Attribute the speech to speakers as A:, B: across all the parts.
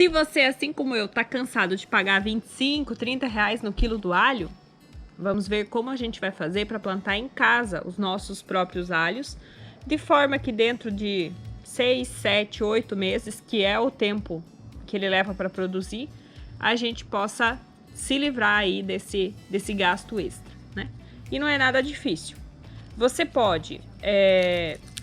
A: Se você, assim como eu, tá cansado de pagar 25, 30 reais no quilo do alho, vamos ver como a gente vai fazer para plantar em casa os nossos próprios alhos, de forma que dentro de 6, 7, 8 meses, que é o tempo que ele leva para produzir, a gente possa se livrar aí desse gasto extra, né? E não é nada difícil. Você pode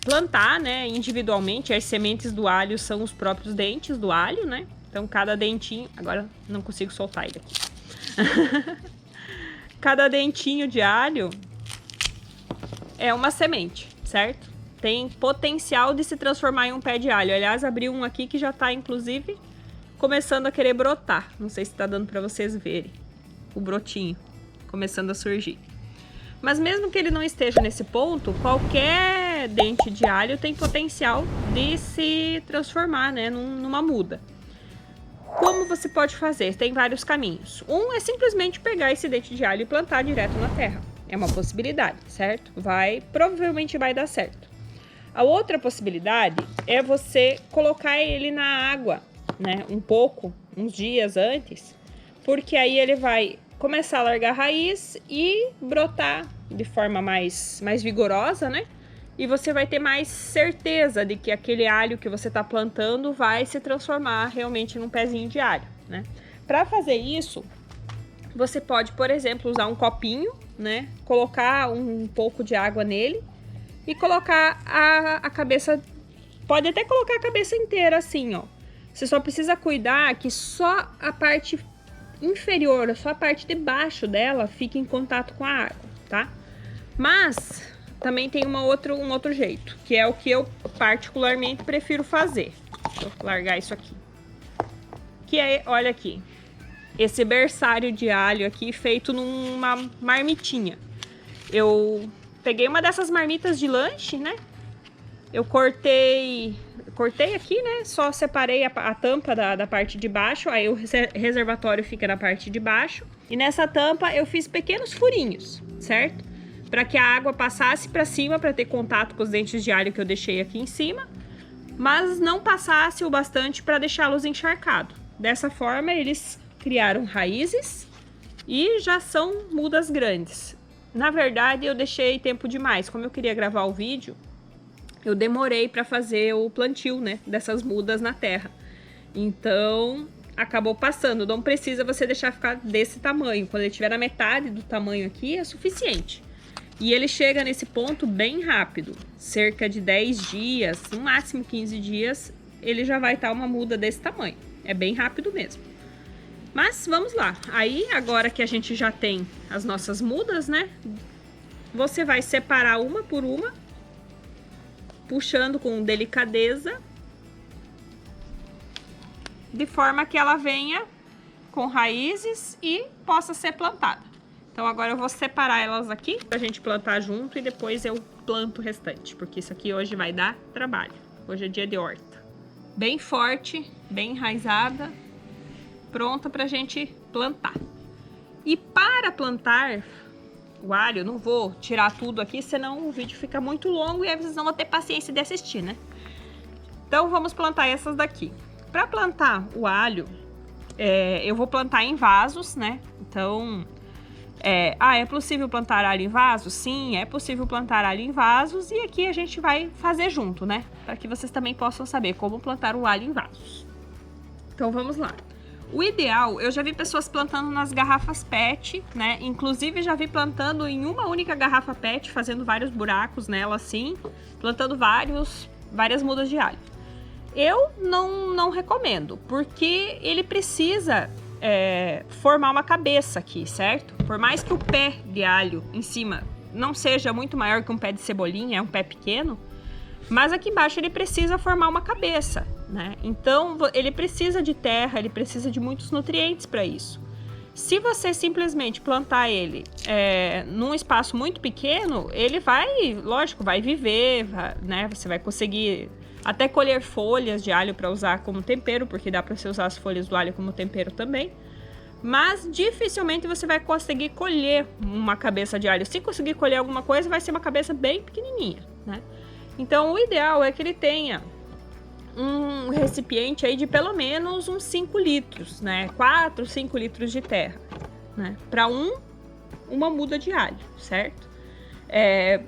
A: plantar, né, individualmente. As sementes do alho são os próprios dentes do alho, né? Então, cada dentinho... Agora, não consigo soltar ele aqui. Cada dentinho de alho é uma semente, certo? Tem potencial de se transformar em um pé de alho. Aliás, abri um aqui que já tá, inclusive, começando a querer brotar. Não sei se tá dando para vocês verem o brotinho começando a surgir. Mas mesmo que ele não esteja nesse ponto, qualquer dente de alho tem potencial de se transformar, né, numa muda. Como você pode fazer? Tem vários caminhos. Um é simplesmente pegar esse dente de alho e plantar direto na terra. É uma possibilidade, certo? Provavelmente vai dar certo. A outra possibilidade é você colocar ele na água, né, um pouco, uns dias antes, porque aí ele vai começar a largar raiz e brotar de forma mais vigorosa, né? E você vai ter mais certeza de que aquele alho que você está plantando vai se transformar realmente num pezinho de alho, né? Para fazer isso, você pode, por exemplo, usar um copinho, né? Colocar um pouco de água nele e colocar a cabeça... Pode até colocar a cabeça inteira assim, ó. Você só precisa cuidar que só a parte inferior, só a parte de baixo dela fique em contato com a água, tá? Mas... também tem um outro jeito, que é o que eu particularmente prefiro fazer. Vou largar isso aqui. Que é, olha aqui, esse berçário de alho aqui feito numa marmitinha. Eu peguei uma dessas marmitas de lanche, né? Eu cortei aqui, né? Só separei a tampa da parte de baixo, aí o reservatório fica na parte de baixo. E nessa tampa eu fiz pequenos furinhos, certo? Para que a água passasse para cima, para ter contato com os dentes de alho que eu deixei aqui em cima, mas não passasse o bastante para deixá-los encharcados. Dessa forma, eles criaram raízes e já são mudas grandes. Na verdade, eu deixei tempo demais. Como eu queria gravar o vídeo, eu demorei para fazer o plantio, né, dessas mudas na terra. Então, acabou passando. Não precisa você deixar ficar desse tamanho. Quando ele estiver na metade do tamanho aqui, é suficiente. E ele chega nesse ponto bem rápido, cerca de 10 dias, no máximo 15 dias, ele já vai estar uma muda desse tamanho. É bem rápido mesmo. Mas vamos lá. Aí, agora que a gente já tem as nossas mudas, né? Você vai separar uma por uma, puxando com delicadeza, de forma que ela venha com raízes e possa ser plantada. Então, agora eu vou separar elas aqui pra gente plantar junto e depois eu planto o restante, porque isso aqui hoje vai dar trabalho. Hoje é dia de horta. Bem forte, bem enraizada, pronta pra gente plantar. E para plantar o alho, eu não vou tirar tudo aqui, senão o vídeo fica muito longo e aí vocês não vão ter paciência de assistir, né? Então, vamos plantar essas daqui. Para plantar o alho, eu vou plantar em vasos, né? Então... é possível plantar alho em vasos? Sim, é possível plantar alho em vasos e aqui a gente vai fazer junto, né? Para que vocês também possam saber como plantar o alho em vasos. Então vamos lá. O ideal, eu já vi pessoas plantando nas garrafas PET, né? Inclusive já vi plantando em uma única garrafa PET, fazendo vários buracos nela assim, plantando várias mudas de alho. Eu não recomendo, porque ele precisa... formar uma cabeça aqui, certo? Por mais que o pé de alho em cima não seja muito maior que um pé de cebolinha, é um pé pequeno, mas aqui embaixo ele precisa formar uma cabeça, né? Então ele precisa de terra, ele precisa de muitos nutrientes para isso. Se você simplesmente plantar ele num espaço muito pequeno, ele lógico, vai viver, né? Você vai conseguir até colher folhas de alho para usar como tempero, porque dá para você usar as folhas do alho como tempero também. Mas dificilmente você vai conseguir colher uma cabeça de alho. Se conseguir colher alguma coisa, vai ser uma cabeça bem pequenininha, né? Então, o ideal é que ele tenha um recipiente aí de pelo menos uns 5 litros, né? 4, 5 litros de terra, né? Para uma muda de alho, certo?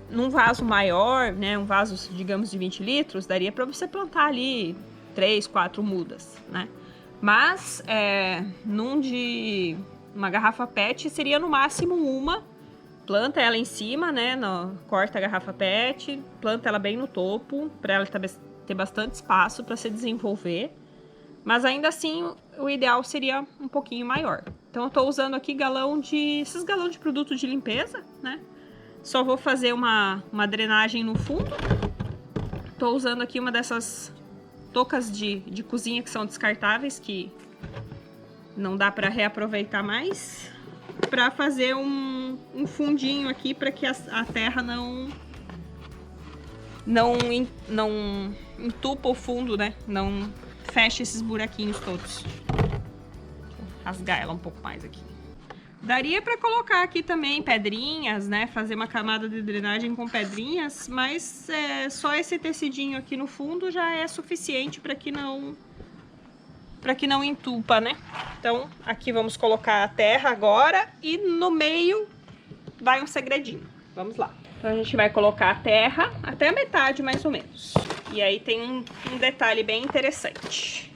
A: Num vaso maior, né? Um vaso, digamos, de 20 litros, daria para você plantar ali 3, 4 mudas, né? Mas uma garrafa PET seria no máximo uma. Planta ela em cima, né? Corta a garrafa PET, planta ela bem no topo, para ela ter bastante espaço para se desenvolver. Mas ainda assim, o ideal seria um pouquinho maior. Então eu tô usando aqui esses galões de produto de limpeza, né? Só vou fazer uma drenagem no fundo. Tô usando aqui uma dessas toucas de cozinha que são descartáveis, que não dá para reaproveitar mais, para fazer um fundinho aqui para que a terra não entupa o fundo, né? Não feche esses buraquinhos todos. Vou rasgar ela um pouco mais aqui. Daria para colocar aqui também pedrinhas, né? Fazer uma camada de drenagem com pedrinhas, mas só esse tecidinho aqui no fundo já é suficiente para que não entupa, né? Então, aqui vamos colocar a terra agora e no meio vai um segredinho. Vamos lá. Então, a gente vai colocar a terra até a metade, mais ou menos. E aí tem um detalhe bem interessante.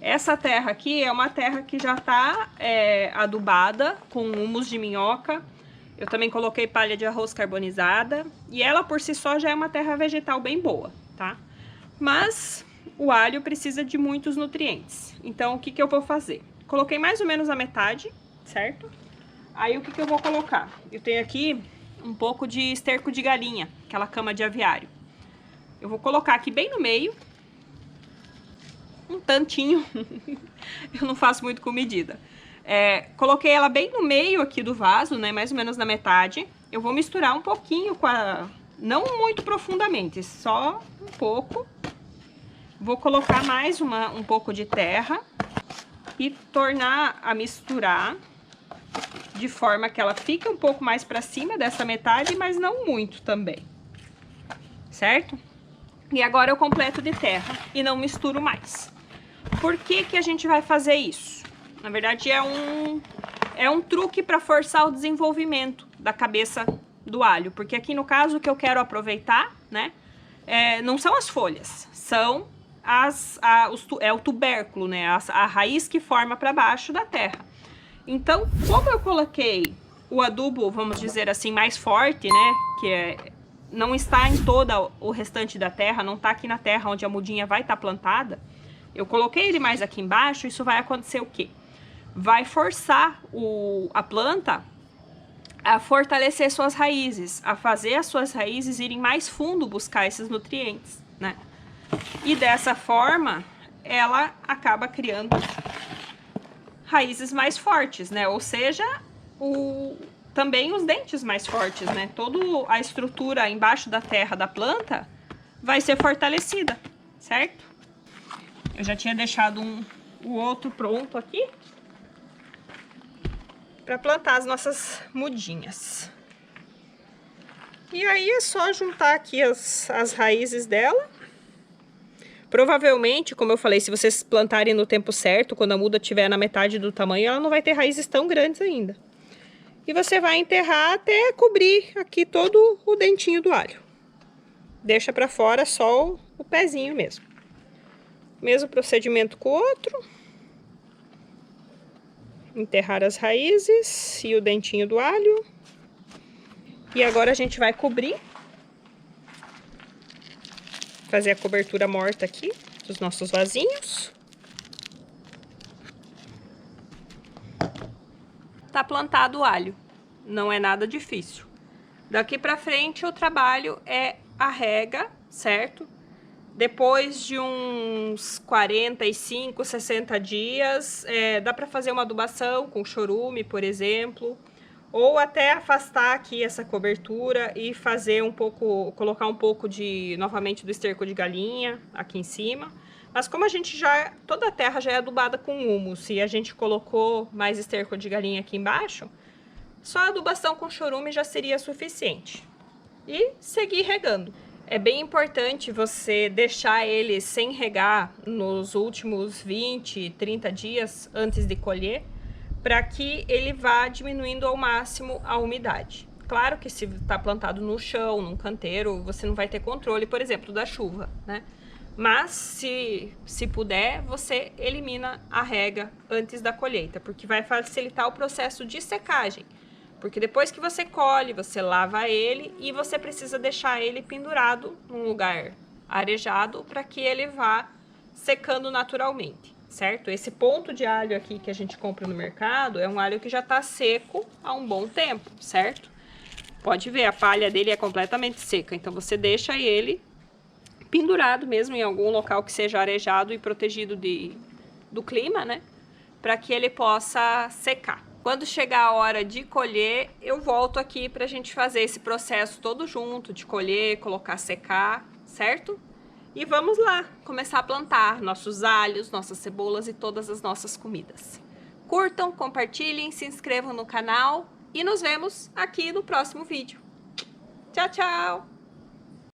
A: Essa terra aqui é uma terra que já tá adubada com humus de minhoca. Eu também coloquei palha de arroz carbonizada. E ela por si só já é uma terra vegetal bem boa, tá? Mas o alho precisa de muitos nutrientes. Então, o que que eu vou fazer? Coloquei mais ou menos a metade, certo? Aí, o que que eu vou colocar? Eu tenho aqui um pouco de esterco de galinha, aquela cama de aviário. Eu vou colocar aqui bem no meio. Um tantinho. Eu não faço muito com medida. Coloquei ela bem no meio aqui do vaso, né? Mais ou menos na metade. Eu vou misturar um pouquinho com não muito profundamente, só um pouco. Vou colocar mais um pouco de terra e tornar a misturar de forma que ela fique um pouco mais para cima dessa metade, mas não muito também, certo? E agora eu completo de terra e não misturo mais. Por que que a gente vai fazer isso? Na verdade é um truque para forçar o desenvolvimento da cabeça do alho, porque aqui no caso o que eu quero aproveitar, né, não são as folhas, são o tubérculo, né? A raiz que forma para baixo da terra. Então, como eu coloquei o adubo, vamos dizer assim, mais forte, né? Que não está em todo o restante da terra, não está aqui na terra onde a mudinha vai estar plantada. Eu coloquei ele mais aqui embaixo, isso vai acontecer o quê? Vai forçar a planta a fortalecer suas raízes, a fazer as suas raízes irem mais fundo buscar esses nutrientes, né? E dessa forma, ela acaba criando raízes mais fortes, né? Ou seja, também os dentes mais fortes, né? Toda a estrutura embaixo da terra da planta vai ser fortalecida, certo? Eu já tinha deixado o outro pronto aqui para plantar as nossas mudinhas. E aí é só juntar aqui as raízes dela. Provavelmente, como eu falei, se vocês plantarem no tempo certo, quando a muda estiver na metade do tamanho, ela não vai ter raízes tão grandes ainda. E você vai enterrar até cobrir aqui todo o dentinho do alho. Deixa para fora só o pezinho mesmo. Mesmo procedimento com o outro. Enterrar as raízes e o dentinho do alho. E agora a gente vai cobrir. Fazer a cobertura morta aqui dos nossos vasinhos. Tá plantado o alho. Não é nada difícil. Daqui pra frente o trabalho é a rega, certo? Depois de uns 45, 60 dias, dá pra fazer uma adubação com chorume, por exemplo. Ou até afastar aqui essa cobertura e fazer colocar um pouco novamente do esterco de galinha aqui em cima. Mas como toda a terra já é adubada com humus e a gente colocou mais esterco de galinha aqui embaixo, só a adubação com chorume já seria suficiente. E seguir regando. É bem importante você deixar ele sem regar nos últimos 20, 30 dias antes de colher, para que ele vá diminuindo ao máximo a umidade. Claro que se está plantado no chão, num canteiro, você não vai ter controle, por exemplo, da chuva, né? Mas se puder, você elimina a rega antes da colheita, porque vai facilitar o processo de secagem. Porque depois que você colhe, você lava ele e você precisa deixar ele pendurado num lugar arejado para que ele vá secando naturalmente, certo? Esse ponto de alho aqui que a gente compra no mercado é um alho que já está seco há um bom tempo, certo? Pode ver, a palha dele é completamente seca, então você deixa ele pendurado mesmo em algum local que seja arejado e protegido do clima, né? Para que ele possa secar. Quando chegar a hora de colher, eu volto aqui para a gente fazer esse processo todo junto, de colher, colocar secar, certo? E vamos lá, começar a plantar nossos alhos, nossas cebolas e todas as nossas comidas. Curtam, compartilhem, se inscrevam no canal e nos vemos aqui no próximo vídeo. Tchau, tchau!